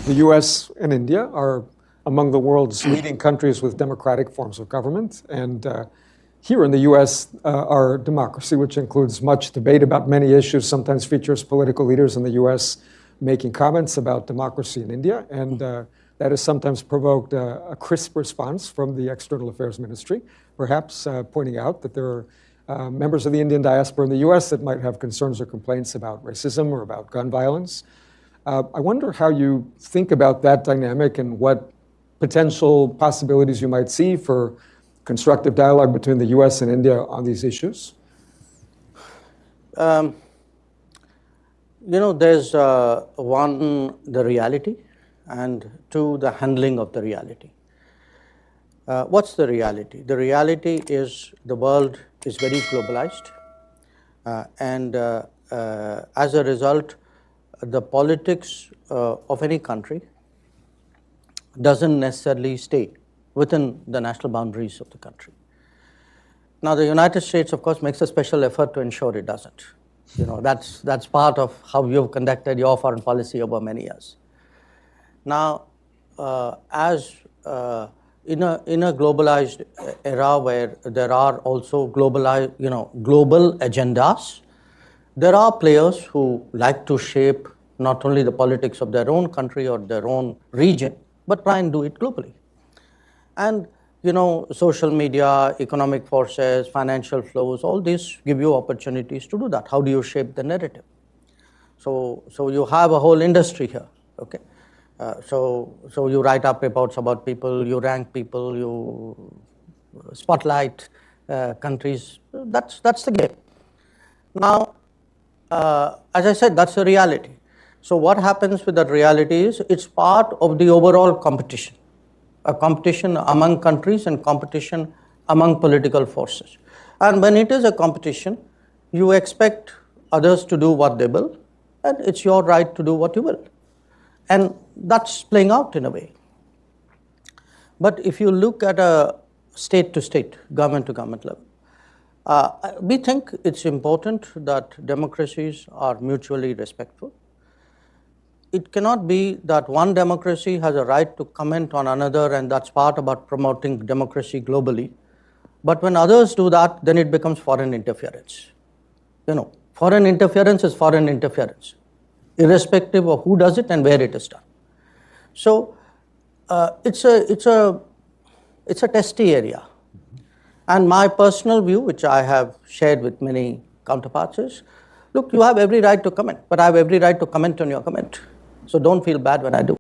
The US and India are among the world's leading countries with democratic forms of government. And here in the US, our democracy, which includes much debate about many issues, sometimes features political leaders in the US making comments about democracy in India. And that has sometimes provoked a crisp response from the External Affairs Ministry, perhaps pointing out that there are members of the Indian diaspora in the US that might have concerns or complaints about racism or about gun violence. I wonder how you think about that dynamic and what potential possibilities you might see for constructive dialogue between the US and India on these issues. There's one, the reality, and two, the handling of the reality. What's the reality? The reality is the world is very globalized, and as a result, the politics of any country doesn't necessarily stay within the national boundaries of the country. Now, the United States, of course, makes a special effort to ensure it doesn't. That's part of how you've conducted your foreign policy over many years. Now, in a globalized era where there are also global agendas, there are players who like to shape not only the politics of their own country or their own region, but try and do it globally. And social media, economic forces, financial flows, all these give you opportunities to do that. How do you shape the narrative? So you have a whole industry here, okay? So you write up reports about people, you rank people, you spotlight countries. That's the game. Now, as I said, that's the reality. So what happens with that reality is it's part of the overall competition, a competition among countries and competition among political forces. And when it is a competition, you expect others to do what they will, and it's your right to do what you will. And that's playing out in a way. But if you look at a state-to-state, government-to-government level, we think it's important that democracies are mutually respectful. It cannot be that one democracy has a right to comment on another, and that's part about promoting democracy globally. But when others do that, then it becomes foreign interference. Foreign interference is foreign interference, irrespective of who does it and where it is done. So it's a testy area. And my personal view, which I have shared with many counterparts, is, look, you have every right to comment, but I have every right to comment on your comment. So don't feel bad when I do.